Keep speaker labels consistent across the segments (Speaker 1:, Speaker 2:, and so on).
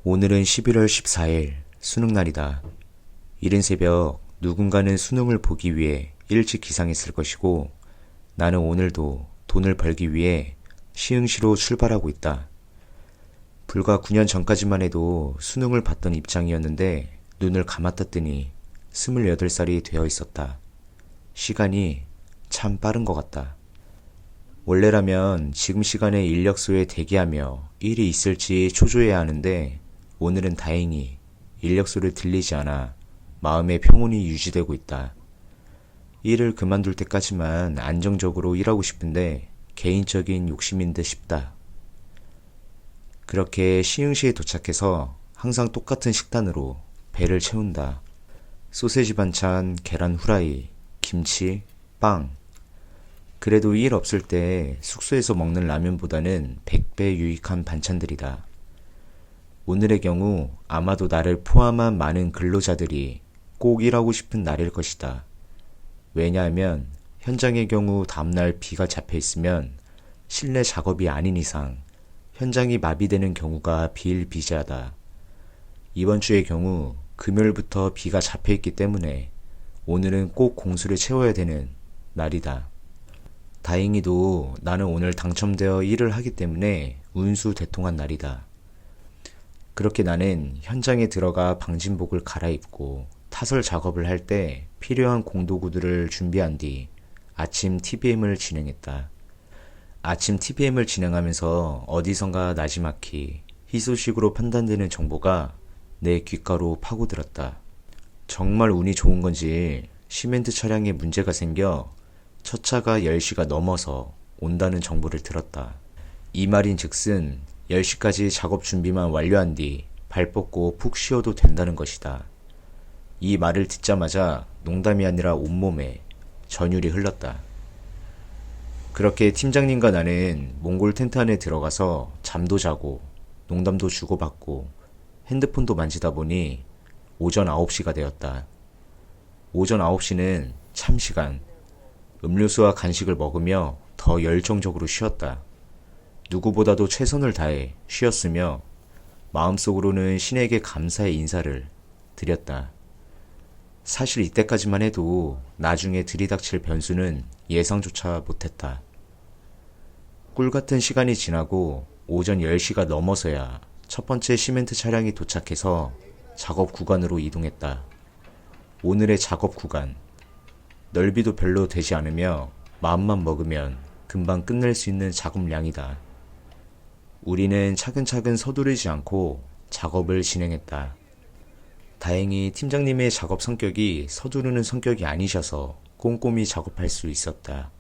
Speaker 1: 오늘은 11월 14일 수능날이다. 이른 새벽 누군가는 수능을 보기 위해 일찍 기상했을 것이고 나는 오늘도 돈을 벌기 위해 시흥시로 출발하고 있다. 불과 9년 전까지만 해도 수능을 봤던 입장이었는데 눈을 감았다 뜨니 28살이 되어 있었다. 시간이 참 빠른 것 같다. 원래라면 지금 시간에 인력소에 대기하며 일이 있을지 초조해야 하는데 오늘은 다행히 인력소를 들리지 않아 마음의 평온이 유지되고 있다. 일을 그만둘 때까지만 안정적으로 일하고 싶은데 개인적인 욕심인 듯 싶다. 그렇게 시흥시에 도착해서 항상 똑같은 식단으로 배를 채운다. 소세지 반찬, 계란 후라이, 김치, 빵. 그래도 일 없을 때 숙소에서 먹는 라면보다는 100배 유익한 반찬들이다. 오늘의 경우 아마도 나를 포함한 많은 근로자들이 꼭 일하고 싶은 날일 것이다. 왜냐하면 현장의 경우 다음날 비가 잡혀 있으면 실내 작업이 아닌 이상 현장이 마비되는 경우가 비일비재하다. 이번 주의 경우 금요일부터 비가 잡혀 있기 때문에 오늘은 꼭 공수를 채워야 되는 날이다. 다행히도 나는 오늘 당첨되어 일을 하기 때문에 운수대통한 날이다. 그렇게 나는 현장에 들어가 방진복을 갈아입고 타설 작업을 할 때 필요한 공도구들을 준비한 뒤 아침 TBM을 진행했다. 아침 TBM을 진행하면서 어디선가 나지막히 희소식으로 판단되는 정보가 내 귓가로 파고들었다. 정말 운이 좋은 건지 시멘트 차량에 문제가 생겨 첫 차가 10시가 넘어서 온다는 정보를 들었다. 이 말인 즉슨 10시까지 작업 준비만 완료한 뒤 발 뻗고 푹 쉬어도 된다는 것이다. 이 말을 듣자마자 농담이 아니라 온몸에 전율이 흘렀다. 그렇게 팀장님과 나는 몽골 텐트 안에 들어가서 잠도 자고 농담도 주고받고 핸드폰도 만지다 보니 오전 9시가 되었다. 오전 9시는 참 시간. 음료수와 간식을 먹으며 더 열정적으로 쉬었다. 누구보다도 최선을 다해 쉬었으며 마음속으로는 신에게 감사의 인사를 드렸다. 사실 이때까지만 해도 나중에 들이닥칠 변수는 예상조차 못했다. 꿀같은 시간이 지나고 오전 10시가 넘어서야 첫 번째 시멘트 차량이 도착해서 작업 구간으로 이동했다. 오늘의 작업 구간. 넓이도 별로 되지 않으며 마음만 먹으면 금방 끝낼 수 있는 작업량이다. 우리는 차근차근 서두르지 않고 작업을 진행했다. 다행히 팀장님의 작업 성격이 서두르는 성격이 아니셔서 꼼꼼히 작업할 수 있었다.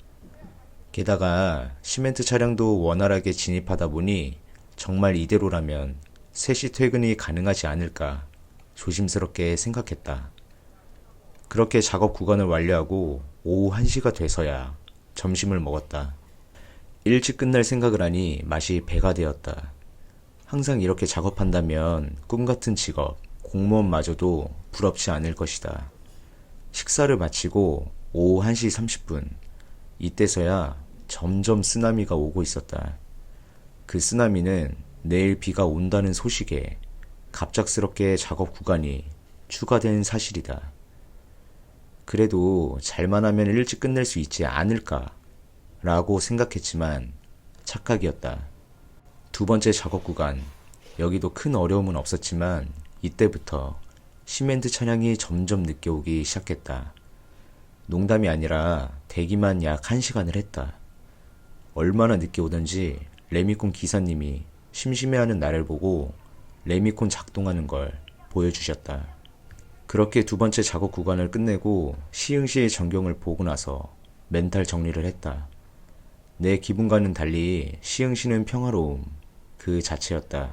Speaker 1: 게다가 시멘트 차량도 원활하게 진입하다 보니 정말 이대로라면 3시 퇴근이 가능하지 않을까 조심스럽게 생각했다. 그렇게 작업 구간을 완료하고 오후 1시가 돼서야 점심을 먹었다. 일찍 끝날 생각을 하니 맛이 배가 되었다. 항상 이렇게 작업한다면 꿈같은 직업, 공무원마저도 부럽지 않을 것이다. 식사를 마치고 오후 1시 30분, 이때서야 점점 쓰나미가 오고 있었다. 그 쓰나미는 내일 비가 온다는 소식에 갑작스럽게 작업 구간이 추가된 사실이다. 그래도 잘만 하면 일찍 끝낼 수 있지 않을까 라고 생각했지만 착각이었다. 두 번째 작업 구간, 여기도 큰 어려움은 없었지만 이때부터 시멘트 차량이 점점 늦게 오기 시작했다. 농담이 아니라 대기만 약 1시간을 했다. 얼마나 늦게 오던지 레미콘 기사님이 심심해하는 나를 보고 레미콘 작동하는 걸 보여주셨다. 그렇게 두 번째 작업 구간을 끝내고 시흥시의 전경을 보고 나서 멘탈 정리를 했다. 내 기분과는 달리 시흥시는 평화로움 그 자체였다.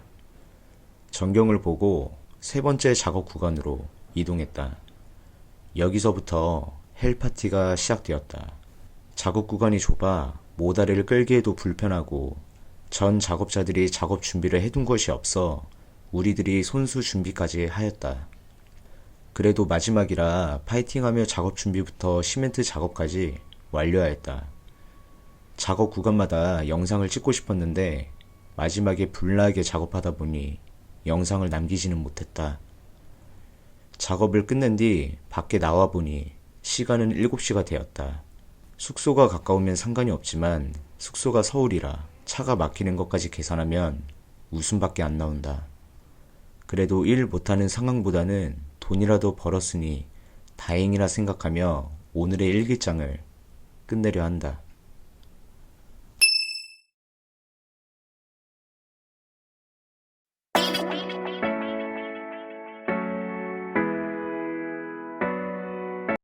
Speaker 1: 전경을 보고 세 번째 작업 구간으로 이동했다. 여기서부터 헬파티가 시작되었다. 작업 구간이 좁아 모다리를 끌기에도 불편하고 전 작업자들이 작업 준비를 해둔 것이 없어 우리들이 손수 준비까지 하였다. 그래도 마지막이라 파이팅하며 작업 준비부터 시멘트 작업까지 완료하였다. 작업 구간마다 영상을 찍고 싶었는데 마지막에 불나게 작업하다 보니 영상을 남기지는 못했다. 작업을 끝낸 뒤 밖에 나와 보니 시간은 7시가 되었다. 숙소가 가까우면 상관이 없지만 숙소가 서울이라 차가 막히는 것까지 계산하면 웃음밖에 안 나온다. 그래도 일 못하는 상황보다는 돈이라도 벌었으니 다행이라 생각하며 오늘의 일기장을 끝내려 한다.